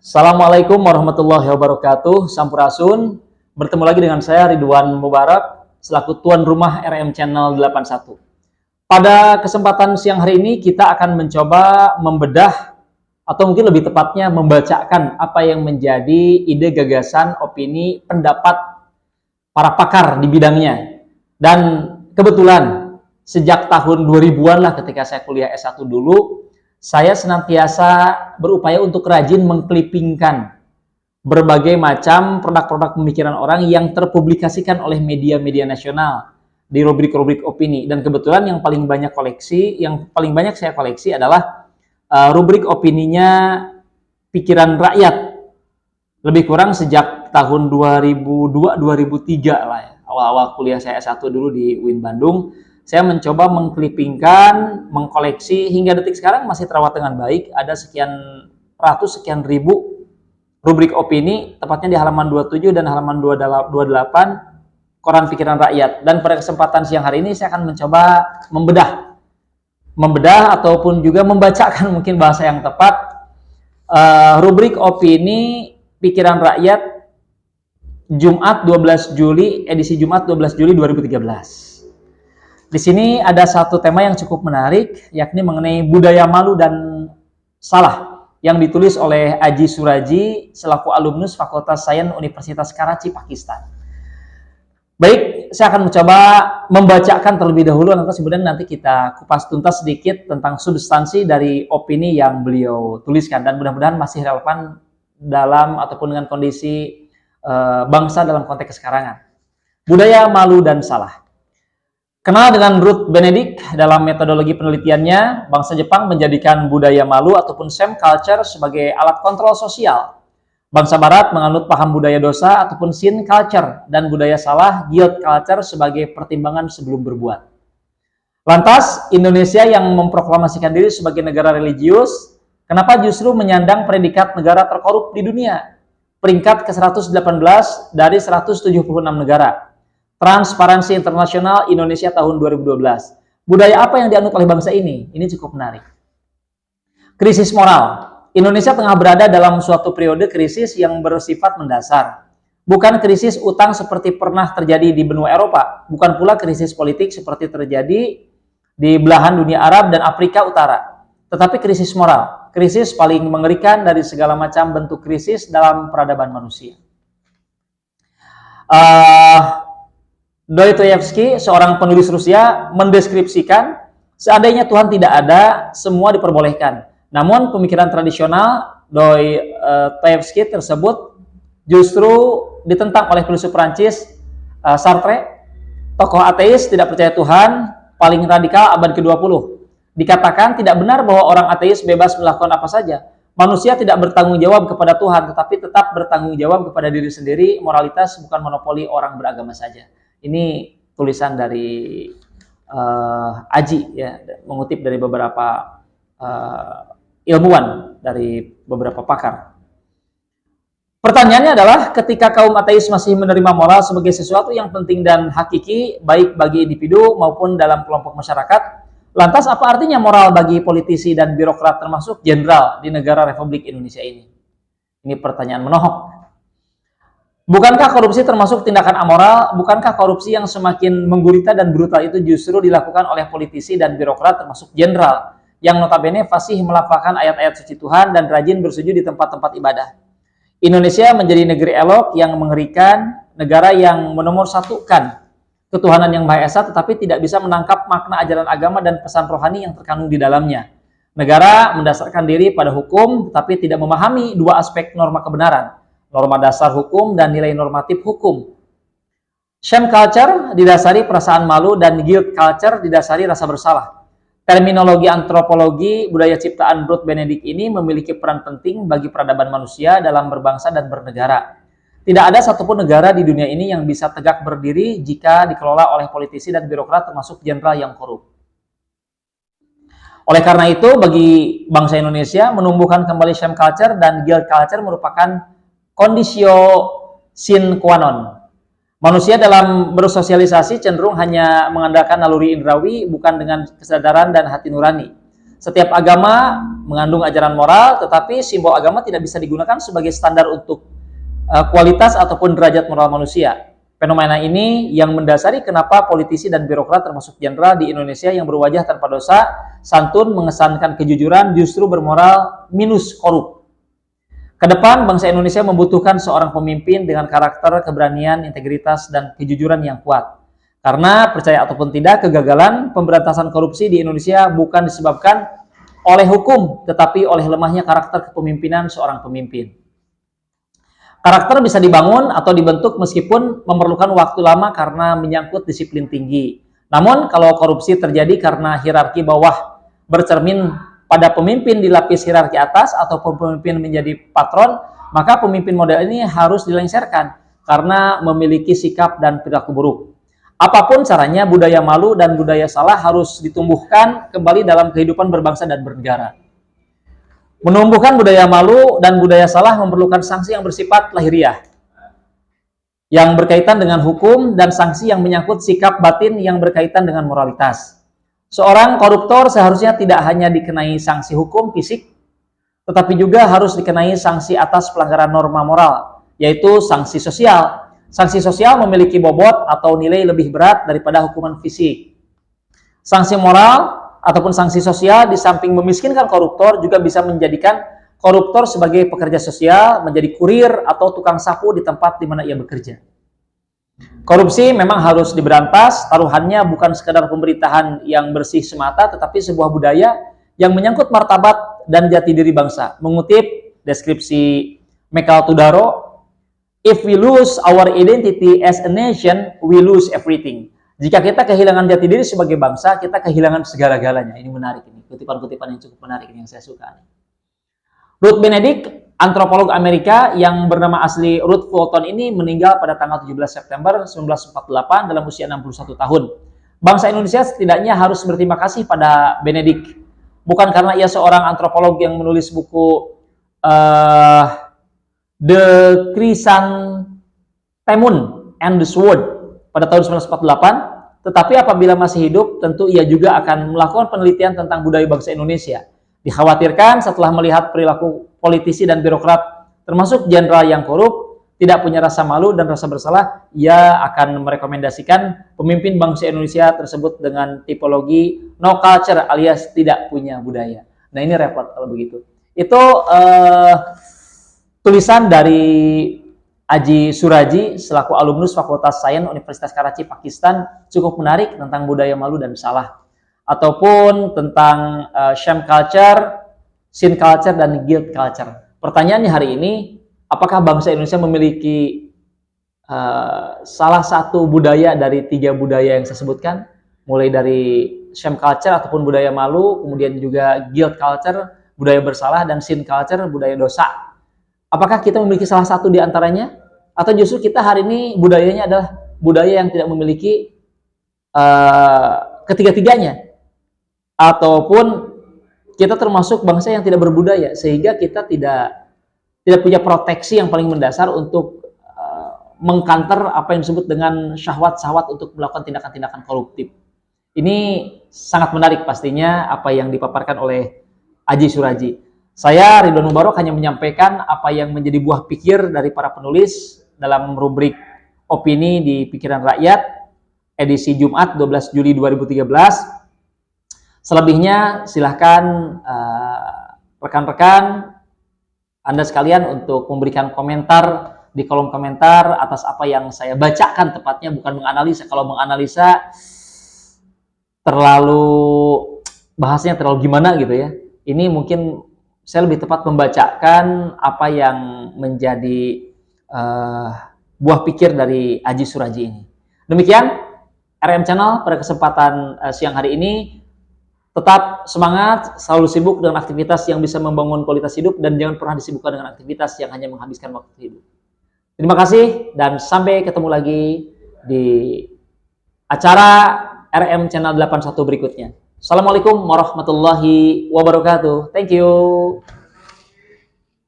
Assalamualaikum warahmatullahi wabarakatuh. Sampurasun. Bertemu lagi dengan saya Ridwan Mubarak selaku tuan rumah RM Channel 81. Pada kesempatan siang hari ini kita akan mencoba membedah atau mungkin lebih tepatnya membacakan apa yang menjadi ide, gagasan, opini, pendapat para pakar di bidangnya. Dan kebetulan sejak tahun 2000-an lah ketika saya kuliah S1 dulu, saya senantiasa berupaya untuk rajin mengklipingkan berbagai macam produk-produk pemikiran orang yang terpublikasikan oleh media-media nasional di rubrik-rubrik opini. Dan kebetulan yang paling banyak saya koleksi adalah rubrik opininya Pikiran Rakyat. Lebih kurang sejak tahun 2002-2003 lah ya. Awal-awal kuliah saya S1 dulu di UIN Bandung. Saya mencoba mengklipingkan, mengkoleksi, hingga detik sekarang masih terawat dengan baik. Ada sekian ratus, sekian ribu rubrik opini, tepatnya di halaman 27 dan halaman 28 Koran Pikiran Rakyat. Dan pada kesempatan siang hari ini saya akan mencoba membedah ataupun juga membacakan mungkin bahasa yang tepat rubrik opini Pikiran Rakyat Jumat 12 Juli, edisi Jumat 12 Juli 2013. Di sini ada satu tema yang cukup menarik, yakni mengenai budaya malu dan salah, yang ditulis oleh Aji Suraji selaku alumnus Fakultas Sains Universitas Karachi, Pakistan. Baik, saya akan mencoba membacakan terlebih dahulu, kemudian nanti kita kupas tuntas sedikit tentang substansi dari opini yang beliau tuliskan, dan mudah-mudahan masih relevan dalam ataupun dengan kondisi bangsa dalam konteks kesekarangan. Budaya malu dan salah. Kenal dengan Ruth Benedict, dalam metodologi penelitiannya, bangsa Jepang menjadikan budaya malu ataupun shame culture sebagai alat kontrol sosial. Bangsa Barat menganut paham budaya dosa ataupun sin culture, dan budaya salah, guilt culture, sebagai pertimbangan sebelum berbuat. Lantas, Indonesia yang memproklamasikan diri sebagai negara religius, kenapa justru menyandang predikat negara terkorup di dunia? Peringkat ke-118 dari 176 negara. Transparansi Internasional Indonesia tahun 2012. Budaya apa yang dianut oleh bangsa ini? Ini cukup menarik. Krisis moral. Indonesia tengah berada dalam suatu periode krisis yang bersifat mendasar. Bukan krisis utang seperti pernah terjadi di benua Eropa. Bukan pula krisis politik seperti terjadi di belahan dunia Arab dan Afrika Utara. Tetapi krisis moral. Krisis paling mengerikan dari segala macam bentuk krisis dalam peradaban manusia. Dostoyevsky, seorang penulis Rusia, mendeskripsikan seandainya Tuhan tidak ada, semua diperbolehkan. Namun pemikiran tradisional Dostoyevsky tersebut justru ditentang oleh filsuf Prancis Sartre, tokoh ateis tidak percaya Tuhan paling radikal abad ke-20. Dikatakan tidak benar bahwa orang ateis bebas melakukan apa saja. Manusia tidak bertanggung jawab kepada Tuhan, tetapi tetap bertanggung jawab kepada diri sendiri. Moralitas bukan monopoli orang beragama saja. Ini tulisan dari Aji, ya, mengutip dari beberapa ilmuwan, dari beberapa pakar. Pertanyaannya adalah, ketika kaum ateis masih menerima moral sebagai sesuatu yang penting dan hakiki, baik bagi individu maupun dalam kelompok masyarakat, lantas apa artinya moral bagi politisi dan birokrat termasuk jenderal di negara Republik Indonesia ini? Ini pertanyaan menohok. Bukankah korupsi termasuk tindakan amoral? Bukankah korupsi yang semakin menggurita dan brutal itu justru dilakukan oleh politisi dan birokrat termasuk jenderal yang notabene fasih melafalkan ayat-ayat suci Tuhan dan rajin bersujud di tempat-tempat ibadah? Indonesia menjadi negeri elok yang mengerikan, negara yang menomorsatukan ketuhanan yang Maha Esa tetapi tidak bisa menangkap makna ajaran agama dan pesan rohani yang terkandung di dalamnya. Negara mendasarkan diri pada hukum tetapi tidak memahami dua aspek norma kebenaran, norma dasar hukum dan nilai normatif hukum. Shame culture didasari perasaan malu dan guilt culture didasari rasa bersalah. Terminologi antropologi budaya ciptaan Ruth Benedict ini memiliki peran penting bagi peradaban manusia dalam berbangsa dan bernegara. Tidak ada satupun negara di dunia ini yang bisa tegak berdiri jika dikelola oleh politisi dan birokrat termasuk jenderal yang korup. Oleh karena itu, bagi bangsa Indonesia, menumbuhkan kembali shame culture dan guilt culture merupakan kondisio sine qua non. Manusia dalam bersosialisasi cenderung hanya mengandalkan naluri indrawi, bukan dengan kesadaran dan hati nurani. Setiap agama mengandung ajaran moral, tetapi simbol agama tidak bisa digunakan sebagai standar untuk kualitas ataupun derajat moral manusia. Fenomena ini yang mendasari kenapa politisi dan birokrat termasuk jenderal di Indonesia yang berwajah tanpa dosa, santun, mengesankan kejujuran, justru bermoral minus korup. Kedepan, bangsa Indonesia membutuhkan seorang pemimpin dengan karakter, keberanian, integritas, dan kejujuran yang kuat. Karena percaya ataupun tidak, kegagalan pemberantasan korupsi di Indonesia bukan disebabkan oleh hukum, tetapi oleh lemahnya karakter kepemimpinan seorang pemimpin. Karakter bisa dibangun atau dibentuk meskipun memerlukan waktu lama karena menyangkut disiplin tinggi. Namun, kalau korupsi terjadi karena hierarki bawah bercermin pada pemimpin di lapis hierarki atas ataupun pemimpin menjadi patron, maka pemimpin model ini harus dilengsarkan karena memiliki sikap dan perilaku buruk. Apapun caranya, budaya malu dan budaya salah harus ditumbuhkan kembali dalam kehidupan berbangsa dan bernegara. Menumbuhkan budaya malu dan budaya salah memerlukan sanksi yang bersifat lahiriah, yang berkaitan dengan hukum, dan sanksi yang menyangkut sikap batin yang berkaitan dengan moralitas. Seorang koruptor seharusnya tidak hanya dikenai sanksi hukum fisik, tetapi juga harus dikenai sanksi atas pelanggaran norma moral, yaitu sanksi sosial. Sanksi sosial memiliki bobot atau nilai lebih berat daripada hukuman fisik. Sanksi moral ataupun sanksi sosial di samping memiskinkan koruptor juga bisa menjadikan koruptor sebagai pekerja sosial, menjadi kurir atau tukang sapu di tempat di mana ia bekerja. Korupsi memang harus diberantas, taruhannya bukan sekadar pemerintahan yang bersih semata, tetapi sebuah budaya yang menyangkut martabat dan jati diri bangsa. Mengutip deskripsi Michael Tudaro, "If we lose our identity as a nation, we lose everything." Jika kita kehilangan jati diri sebagai bangsa, kita kehilangan segala-galanya. Ini menarik, ini kutipan-kutipan yang cukup menarik ini yang saya suka. Ruth Benedict, antropolog Amerika yang bernama asli Ruth Fulton ini meninggal pada tanggal 17 September 1948 dalam usia 61 tahun. Bangsa Indonesia setidaknya harus berterima kasih pada Benedict. Bukan karena ia seorang antropolog yang menulis buku The Chrysanthemum and the Sword pada tahun 1948, tetapi apabila masih hidup, tentu ia juga akan melakukan penelitian tentang budaya bangsa Indonesia. Dikhawatirkan setelah melihat perilaku politisi dan birokrat, termasuk jenderal yang korup, tidak punya rasa malu dan rasa bersalah, ia akan merekomendasikan pemimpin bangsa Indonesia tersebut dengan tipologi no culture alias tidak punya budaya. Nah, ini repot kalau begitu. Itu tulisan dari Aji Suraji selaku alumnus Fakultas Sains Universitas Karachi, Pakistan, cukup menarik tentang budaya malu dan salah, ataupun tentang shame culture, sin culture, dan guilt culture. Pertanyaannya hari ini, apakah bangsa Indonesia memiliki salah satu budaya dari 3 budaya yang saya sebutkan, mulai dari shame culture ataupun budaya malu, kemudian juga guilt culture, budaya bersalah, dan sin culture, budaya dosa. Apakah kita memiliki salah satu di antaranya? Atau justru kita hari ini budayanya adalah budaya yang tidak memiliki ketiga-tiganya? Ataupun kita termasuk bangsa yang tidak berbudaya, sehingga kita tidak punya proteksi yang paling mendasar untuk mengcounter apa yang disebut dengan syahwat-syahwat untuk melakukan tindakan-tindakan koruptif. Ini sangat menarik pastinya apa yang dipaparkan oleh Aji Suraji. Saya Ridwan Mubarok hanya menyampaikan apa yang menjadi buah pikir dari para penulis dalam rubrik opini di Pikiran Rakyat edisi Jumat 12 Juli 2013. Selebihnya silahkan rekan-rekan Anda sekalian untuk memberikan komentar di kolom komentar atas apa yang saya bacakan, tepatnya bukan menganalisa. Kalau menganalisa terlalu bahasanya terlalu gimana gitu ya. Ini mungkin saya lebih tepat membacakan apa yang menjadi buah pikir dari Aji Suraji ini. Demikian RM Channel pada kesempatan siang hari ini. Tetap semangat, selalu sibuk dengan aktivitas yang bisa membangun kualitas hidup, dan jangan pernah disibukkan dengan aktivitas yang hanya menghabiskan waktu hidup. Terima kasih dan sampai ketemu lagi di acara RM Channel 81 berikutnya. Assalamualaikum warahmatullahi wabarakatuh. Thank you.